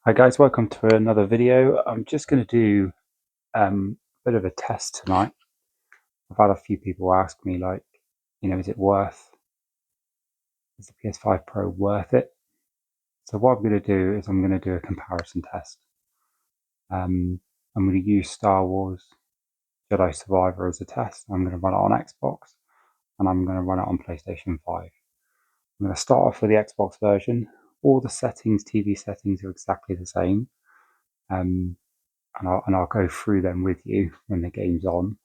Hi guys, welcome to another video. I'm just going to do a bit of a test tonight. I've had a few people ask me like, is the PS5 Pro worth it? So what I'm going to do is I'm going to do a comparison test. I'm going to use Star Wars Jedi Survivor as a test. I'm going to run it on Xbox and I'm going to run it on PlayStation 5. I'm going to start off with the Xbox version. All the settings, TV settings are exactly the same. And I'll go through them with you when the game's on.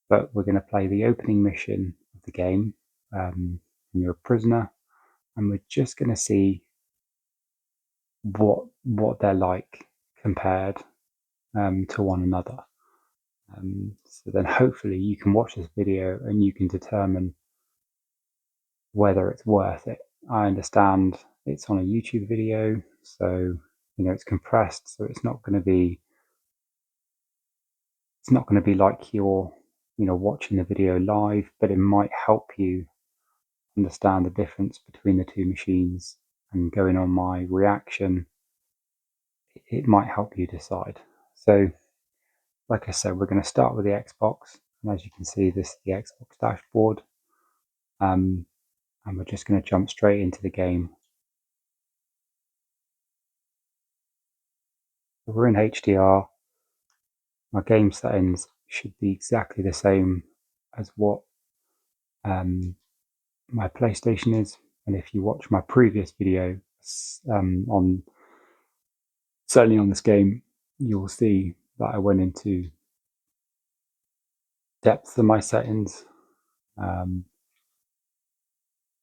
But we're going to play the opening mission of the game. And you're a prisoner, and we're just going to see what they're like compared to one another. So then hopefully you can watch this video and you can determine whether it's worth it. I understand it's on a YouTube video, so it's compressed, so it's not going to be like you're watching the video live, but it might help you understand the difference between the two machines, and going on my reaction, it might help you decide. So like I said, we're going to start with the Xbox, and as you can see, this is the Xbox dashboard, and we're just going to jump straight into the game. So we're in HDR. My game settings should be exactly the same as what my PlayStation is, and if you watch my previous video on certainly on this game, you'll see that I went into depth of my settings,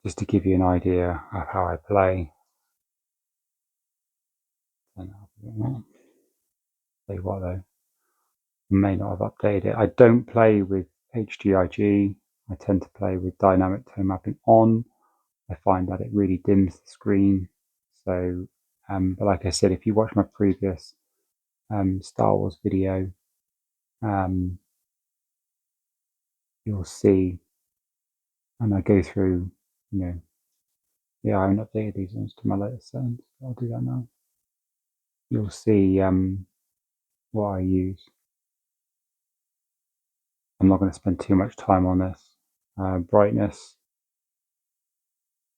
just to give you an idea of how I play. Tell you what though, I may not have updated it. I don't play with HDIG. I tend to play with dynamic tone mapping on. I find that it really dims the screen. So, but like I said, if you watch my previous Star Wars video, you'll see, and I go through, yeah, I haven't updated these ones to my latest settings. I'll do that now. You'll see what I use. I'm not going to spend too much time on this. Brightness,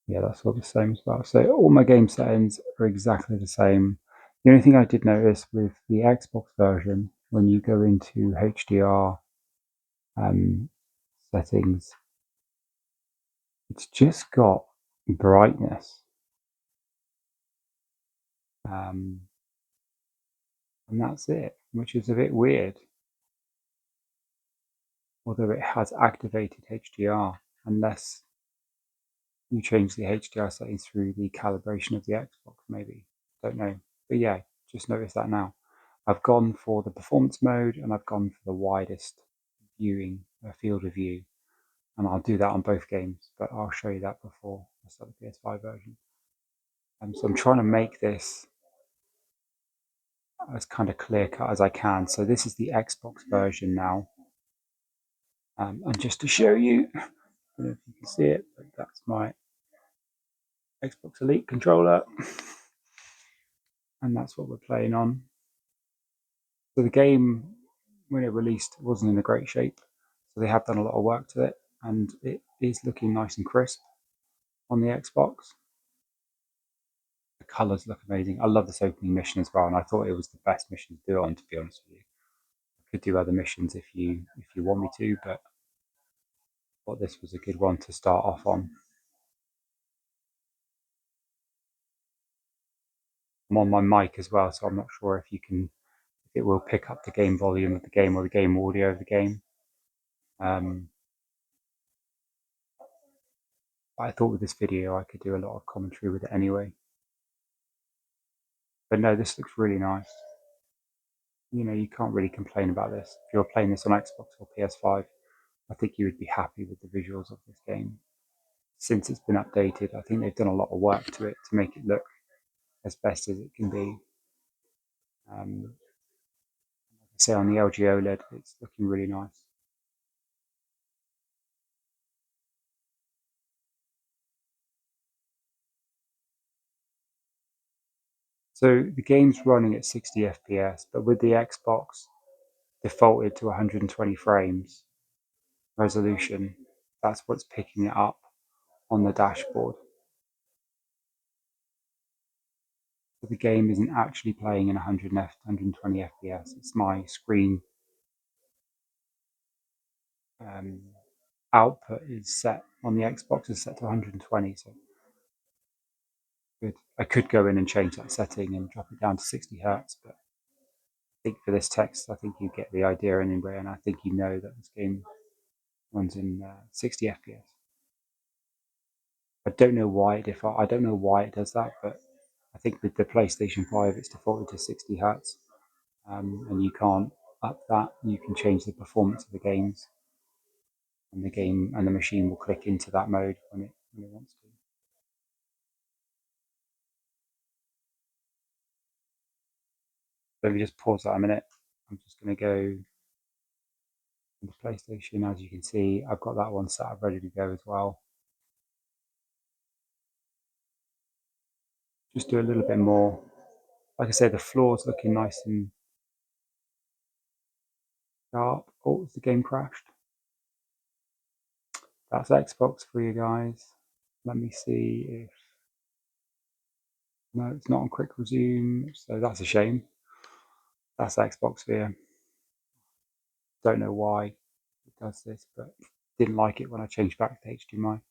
yeah, that's all the same as well. So all my game settings are exactly the same. The only thing I did notice with the Xbox version, when you go into HDR settings, it's just got brightness. And that's it, which is a bit weird. Although it has activated HDR, unless you change the HDR settings through the calibration of the Xbox, maybe. Don't know. But yeah, just notice that now. I've gone for the performance mode, and I've gone for the widest viewing field of view. And I'll do that on both games, but I'll show you that before I start the PS5 version. So I'm trying to make this as kind of clear cut as I can. So this is the Xbox version now. And just to show you, I don't know if you can see it, but that's my Xbox Elite controller. And that's what we're playing on. So the game, when it released, wasn't in a great shape. So they have done a lot of work to it, and it is looking nice and crisp on the Xbox. The colours look amazing. I love this opening mission as well, and I thought it was the best mission to do it on, to be honest with you. I could do other missions if you want me to, but I thought this was a good one to start off on. I'm on my mic as well, so I'm not sure if it will pick up the game volume of the game or the game audio of the game. But I thought with this video I could do a lot of commentary with it anyway. But no, this looks really nice. You can't really complain about this. If you're playing this on Xbox or PS5, I think you would be happy with the visuals of this game. Since it's been updated, I think they've done a lot of work to it to make it look as best as it can be. Like I say, on the LG OLED, it's looking really nice. So the game's running at 60 FPS, but with the Xbox defaulted to 120 frames resolution, that's what's picking it up on the dashboard. So the game isn't actually playing in 120 FPS. It's my screen output is set on the Xbox is set to 120. So good. I could go in and change that setting and drop it down to 60 hertz, but I think for this text, I think you get the idea anyway, and I think you know that this game runs in 60 FPS. I don't know why I don't know why it does that, but I think with the PlayStation 5, it's defaulted to 60 hertz, and you can't up that. You can change the performance of the games, and the game and the machine will click into that mode when it wants to. Let me just pause that a minute. I'm just going to go to the PlayStation. As you can see, I've got that one set up ready to go as well. Just do a little bit more. Like I say, the floor's looking nice and sharp. Oh, the game crashed. That's Xbox for you guys. Let me see if... No, it's not on quick resume, so that's a shame. That's Xbox for you. Don't know why it does this, but didn't like it when I changed back to HDMI.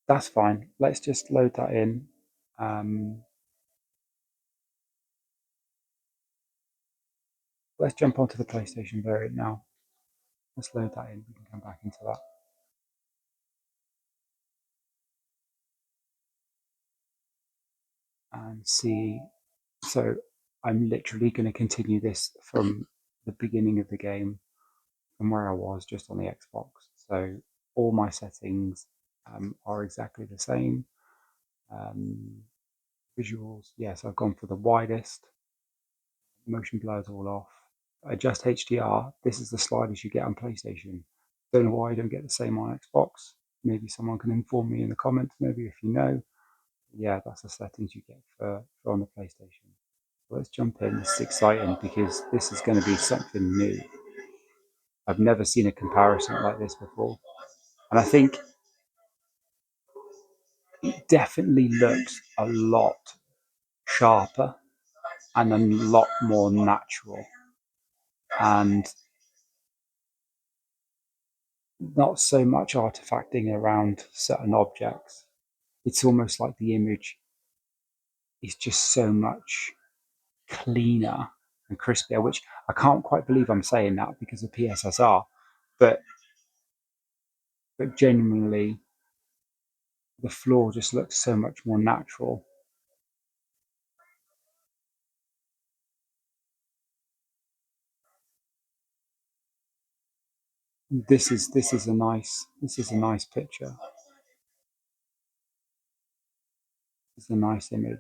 That's fine. Let's just load that in. Let's jump onto the PlayStation variant now. Let's load that in. We can come back into that. And see. So I'm literally going to continue this from the beginning of the game, from where I was just on the Xbox. So all my settings are exactly the same. Visuals, yes, I've gone for the widest. Motion blur's all off. Adjust HDR. This is the sliders you get on PlayStation. Don't know why I don't get the same on Xbox. Maybe someone can inform me in the comments. Maybe if you know. Yeah, that's the settings you get for on the PlayStation. So let's jump in. This is exciting because this is going to be something new. I've never seen a comparison like this before, and I think it definitely looks a lot sharper and a lot more natural, and not so much artifacting around certain objects. It's almost like the image is just so much cleaner and crispier, which I can't quite believe I'm saying that because of PSSR, but genuinely, the floor just looks so much more natural. This is a nice picture. It's a nice image.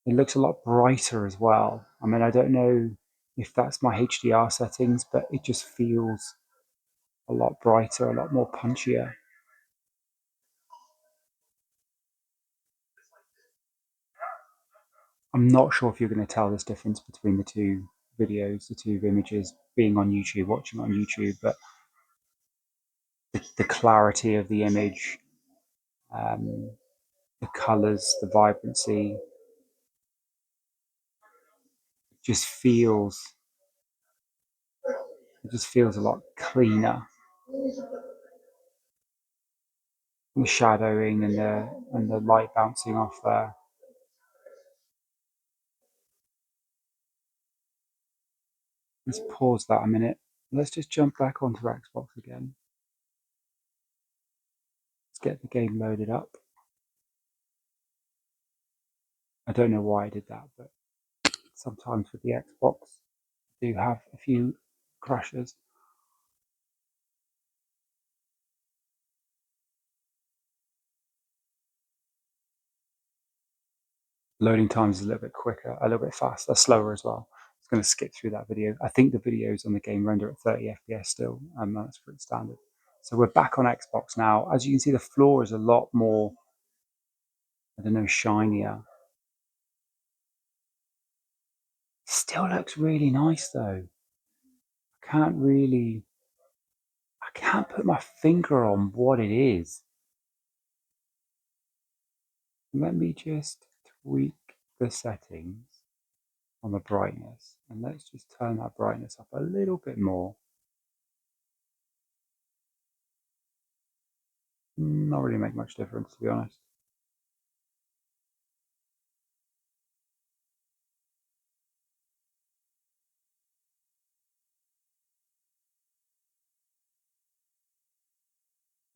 It looks a lot brighter as well. I mean, I don't know if that's my HDR settings, but it just feels a lot brighter, a lot more punchier. I'm not sure if you're going to tell this difference between the two videos, the two images, being on YouTube, watching on YouTube, but the clarity of the image, um, the colors, the vibrancy, just feels it just feels a lot cleaner. The shadowing and the light bouncing off there. Let's pause that a minute. Let's just jump back onto Xbox again. Let's get the game loaded up. I don't know why I did that, but sometimes with the Xbox, I do have a few crashes. Loading times is a little bit quicker, a little bit faster, slower as well. going to skip through that video. I think the videos on the game render at 30 FPS still, and that's pretty standard. So we're back on Xbox now. As you can see, the floor is a lot more, I don't know, shinier. Still looks really nice though. I can't put my finger on what it is. Let me just tweak the settings on the brightness, and let's just turn that brightness up a little bit more. Not really make much difference, to be honest.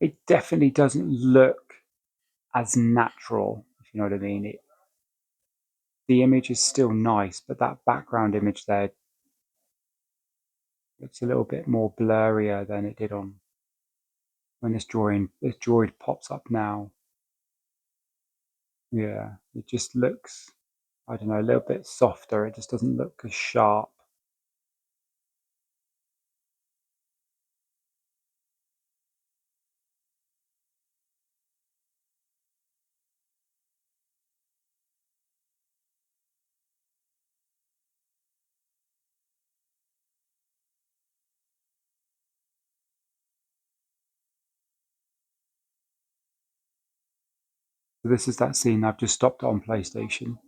It definitely doesn't look as natural, if you know what I mean. The image is still nice, but that background image there looks a little bit more blurrier than it did on when this droid pops up now. Yeah, it just looks, I don't know, a little bit softer. It just doesn't look as sharp. So this is that scene I've just stopped on PlayStation.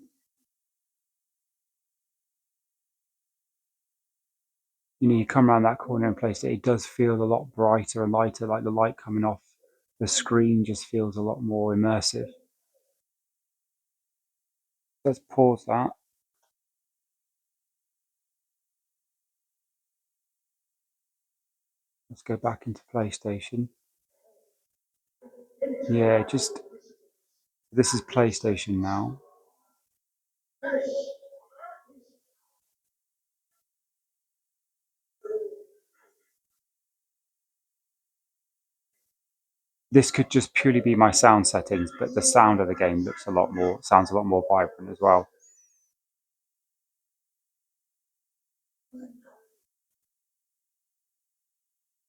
You come around that corner in PlayStation, it does feel a lot brighter and lighter, like the light coming off the screen just feels a lot more immersive. Let's pause that. Let's go back into PlayStation. Yeah, just this is PlayStation now. This could just purely be my sound settings, but the sound of the game sounds a lot more vibrant as well.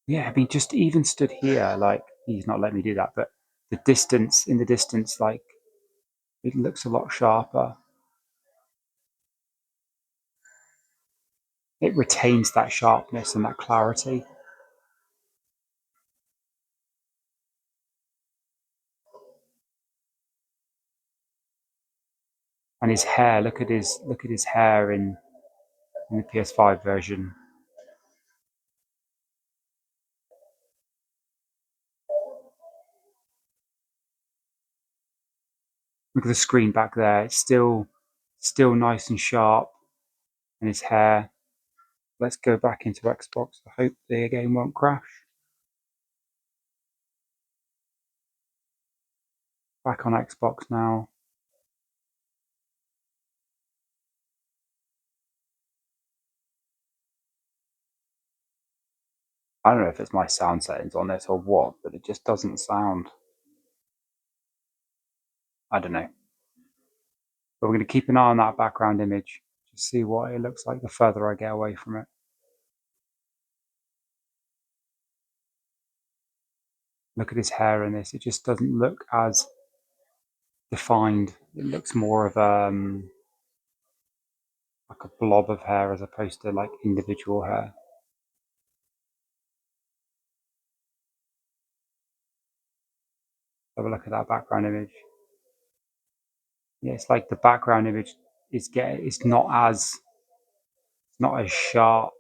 Yeah, I mean, just even stood here, like he's not letting me do that, but in the distance, like it looks a lot sharper. It retains that sharpness and that clarity. And his hair, look at his hair in the PS5 version. Look at the screen back there. It's still nice and sharp, and his hair. Let's go back into Xbox. I hope the game won't crash. Back on Xbox now. I don't know if it's my sound settings on this or what, but it just doesn't sound. I don't know. But we're going to keep an eye on that background image to see what it looks like the further I get away from it. Look at his hair in this. It just doesn't look as defined. It looks more of like a blob of hair as opposed to like individual hair. Have a look at that background image. Yeah, it's like the background image it's not as sharp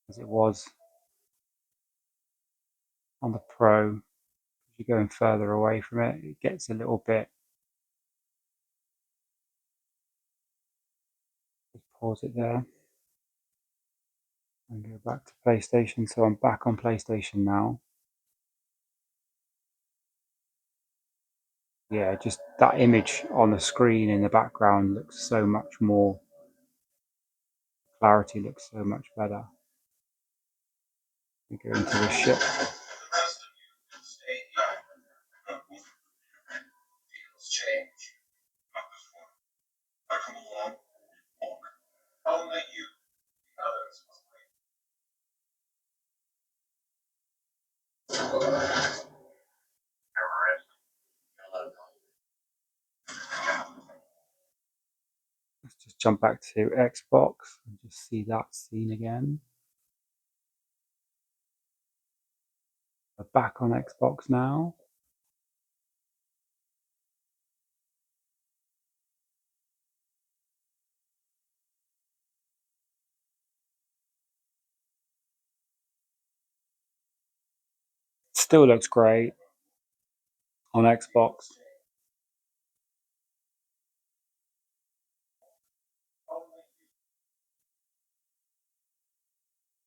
as it was on the Pro. As you're going further away from it, it gets a little bit. Just pause it there and go back to PlayStation. So I'm back on PlayStation now. Yeah, just that image on the screen in the background looks so much more. Clarity looks so much better. We go into the ship. jump back to Xbox and just see that scene again. We're back on Xbox now. Still looks great on Xbox.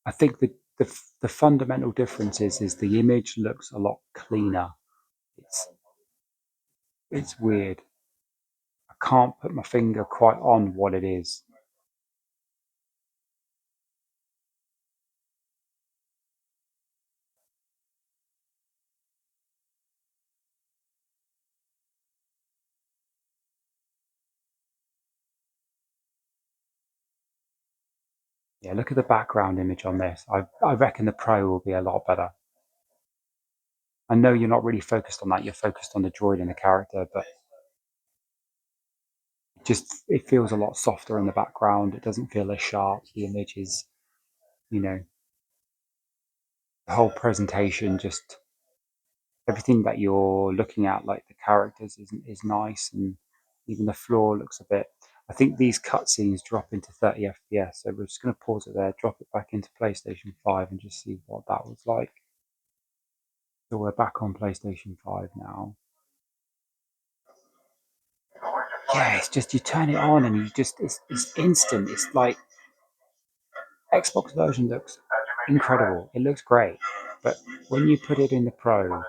I think the fundamental difference is the image looks a lot cleaner. It's weird. I can't put my finger quite on what it is. Yeah, look at the background image on this. I reckon the Pro will be a lot better. I know you're not really focused on that. You're focused on the droid and the character, but it feels a lot softer in the background. It doesn't feel as sharp. The image is, the whole presentation, just everything that you're looking at, like the characters, is nice, and even the floor looks a bit. I think these cutscenes drop into 30 FPS, so we're just going to pause it there, drop it back into PlayStation 5, and just see what that was like. So we're back on PlayStation 5 now. Yeah, it's just you turn it on and it's instant. It's like Xbox version looks incredible. It looks great, but when you put it in the Pro,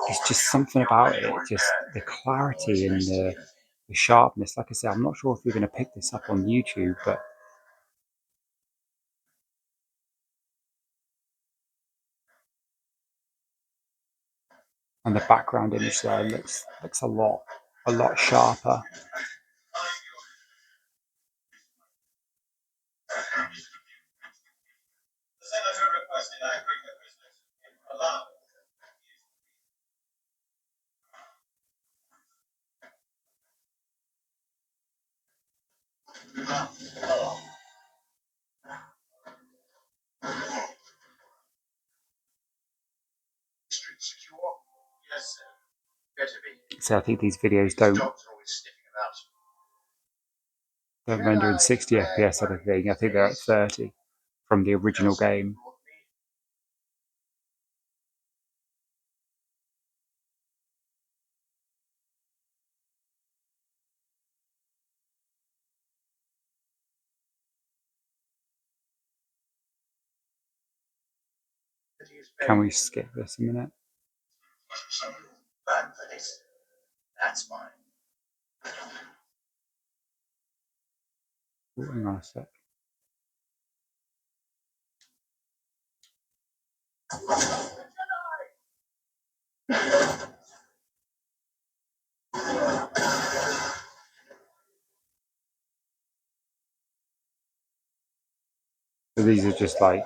it's just something about it. Just the clarity and the sharpness. Like I said, I'm not sure if you're going to pick this up on YouTube, but and the background image there looks a lot sharper. So I think these videos don't render in 60 FPS. I don't think. I think they're at 30 from the original game. Can we skip this a minute? Ooh, hang on a sec. So these are just like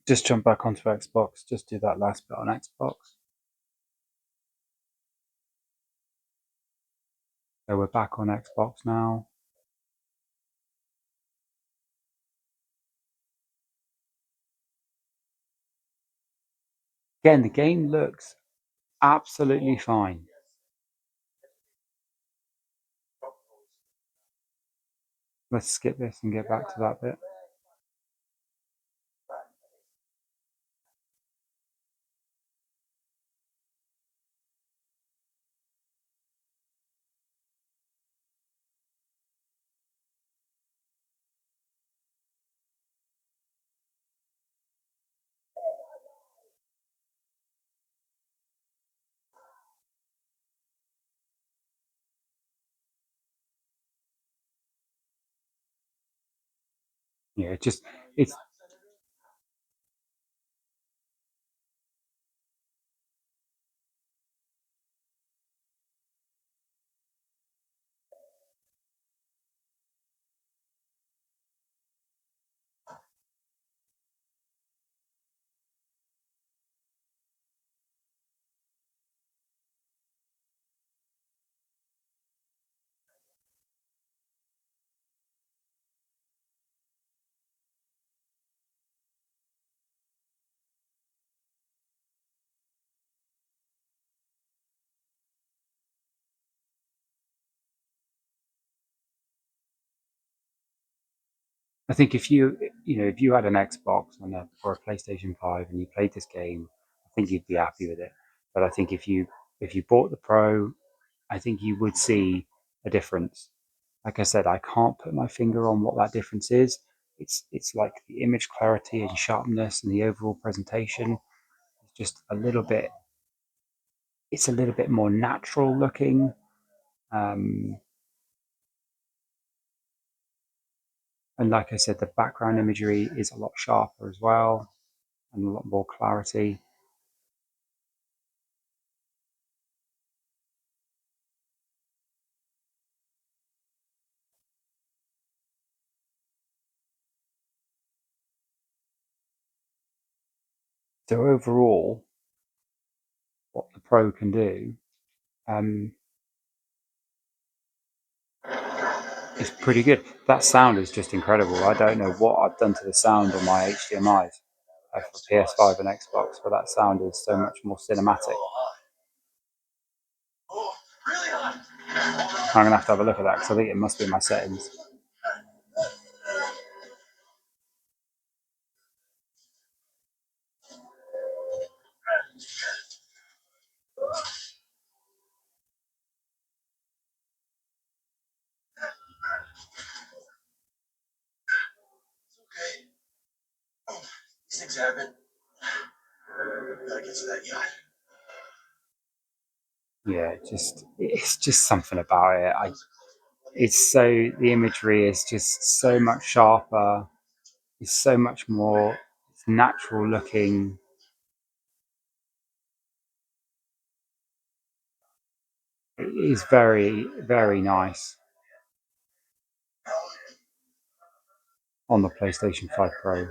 just jump back onto Xbox. Just do that last bit on Xbox. So we're back on Xbox now. Again, the game looks absolutely fine. Let's skip this and get back to that bit. Yeah, it's I think if you had an Xbox or a PlayStation 5 and you played this game, I think you'd be happy with it. But I think if you bought the Pro, I think you would see a difference. Like I said, I can't put my finger on what that difference is. It's like the image clarity and sharpness and the overall presentation is just a little bit. It's a little bit more natural looking. Um, and like I said, the background imagery is a lot sharper as well and a lot more clarity. So overall, what the Pro can do um, is pretty good. That sound is just incredible. I don't know what I've done to the sound on my HDMI's for PS5 and Xbox, but that sound is so much more cinematic. I'm gonna have to have a look at that because I think it must be my settings. Yeah, it's just something about it. It's so the imagery is just so much sharper. It's so much more. It's natural looking. It is very nice on the PlayStation 5 Pro.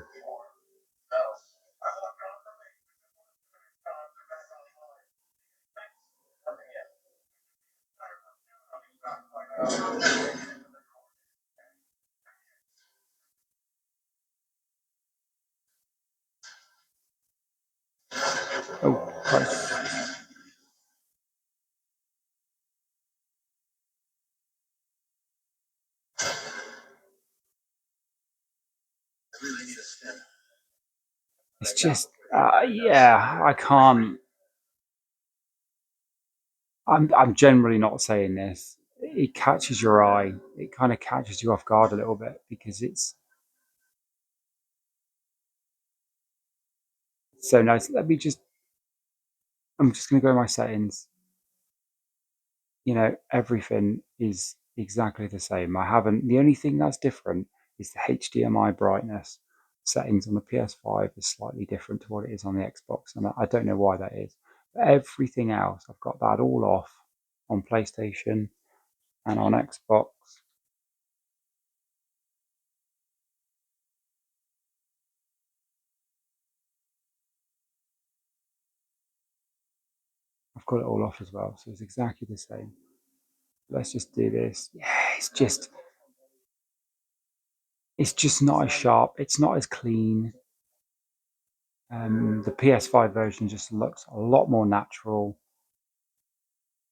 Oh Christ! It's just yeah. I can't. I'm generally not saying this. It catches your eye. It kind of catches you off guard a little bit because it's so nice. I'm just going to go to my settings. Everything is exactly the same. The only thing that's different is the HDMI brightness settings on the PS5 is slightly different to what it is on the Xbox. And I don't know why that is. But everything else, I've got that all off on PlayStation and on Xbox. I've got it all off as well. So it's exactly the same. Let's just do this. Yeah, it's just not as sharp. It's not as clean. The PS5 version just looks a lot more natural.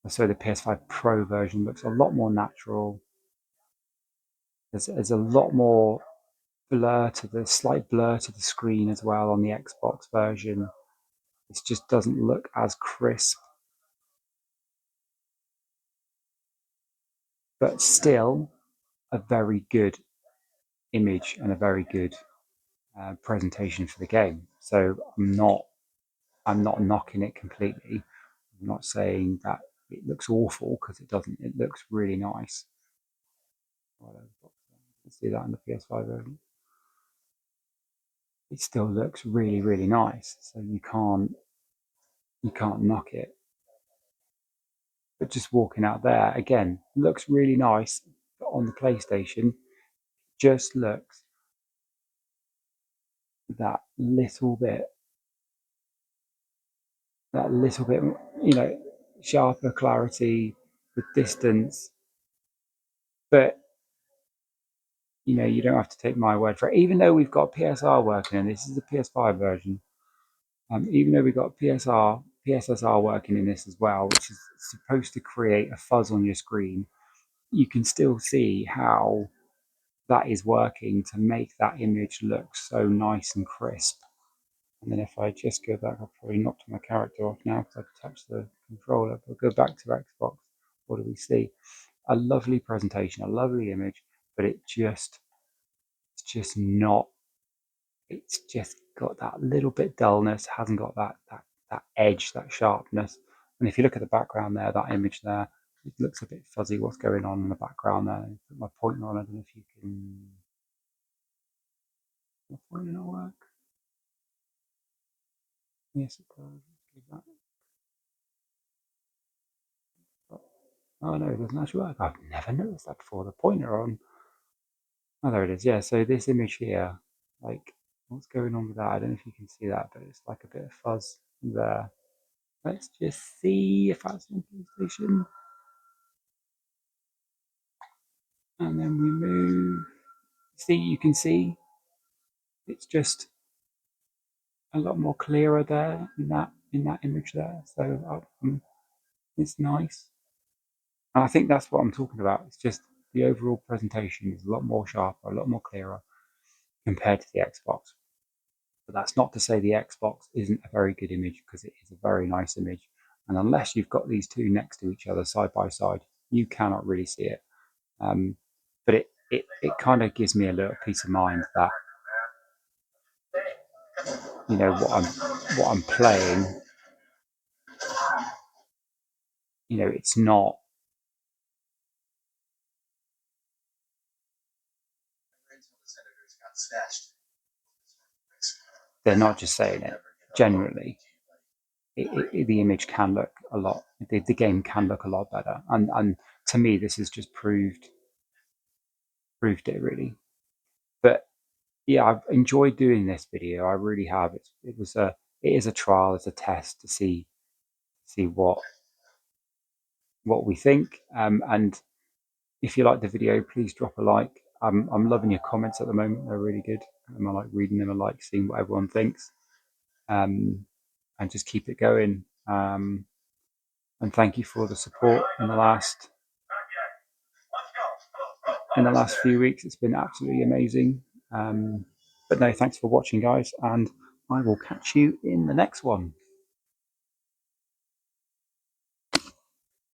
So the PS5 Pro version looks a lot more natural. There's a lot more slight blur to the screen as well on the Xbox version. It just doesn't look as crisp, but still a very good image and a very good presentation for the game. So I'm not knocking it completely. I'm not saying that it looks awful, because it doesn't. It looks really nice. Let's see that in the PS5 version. It still looks really, really nice. So you can't knock it. But just walking out there again looks really nice. But on the PlayStation, just looks that little bit, you know, sharper clarity, the distance. But you don't have to take my word for it. Even though we've got PSR working, and this is the PS5 version, even though we've got PSSR working in this as well, which is supposed to create a fuzz on your screen, you can still see how that is working to make that image look so nice and crisp. And then if I just go back, I've probably knocked my character off now because I've touched the controller. But go back to Xbox. What do we see? A lovely presentation, a lovely image, but it's just not. It's just got that little bit dullness. Hasn't got that edge, that sharpness. And if you look at the background there, that image there, it looks a bit fuzzy. What's going on in the background there? Put my pointer on. I don't know if you can. My pointer not work. Yes, it does. Oh no, it doesn't actually work. I've never noticed that before. The pointer on. Oh, there it is. Yeah, so this image here, like, what's going on with that? I don't know if you can see that, but it's like a bit of fuzz there. Let's just see if that's on PlayStation. And then we move. See, you can see it's just a lot more clearer there in that image there. So it's nice. And I think that's what I'm talking about. It's just the overall presentation is a lot more sharper, a lot more clearer compared to the Xbox. But that's not to say the Xbox isn't a very good image, because it is a very nice image. And unless you've got these two next to each other side by side, you cannot really see it. But it kind of gives me a little peace of mind that what I'm playing, it's not. They're not just saying it. Generally, the image can look a lot. The game can look a lot better, and to me, this has just proved it really. But yeah, I've enjoyed doing this video. I really have. It is a trial, it's a test to see what we think. And if you like the video, please drop a like. I'm loving your comments at the moment; they're really good. I like reading them. I like seeing what everyone thinks. And just keep it going. And thank you for the support in the last few weeks. It's been absolutely amazing. But no, thanks for watching, guys, and I will catch you in the next one.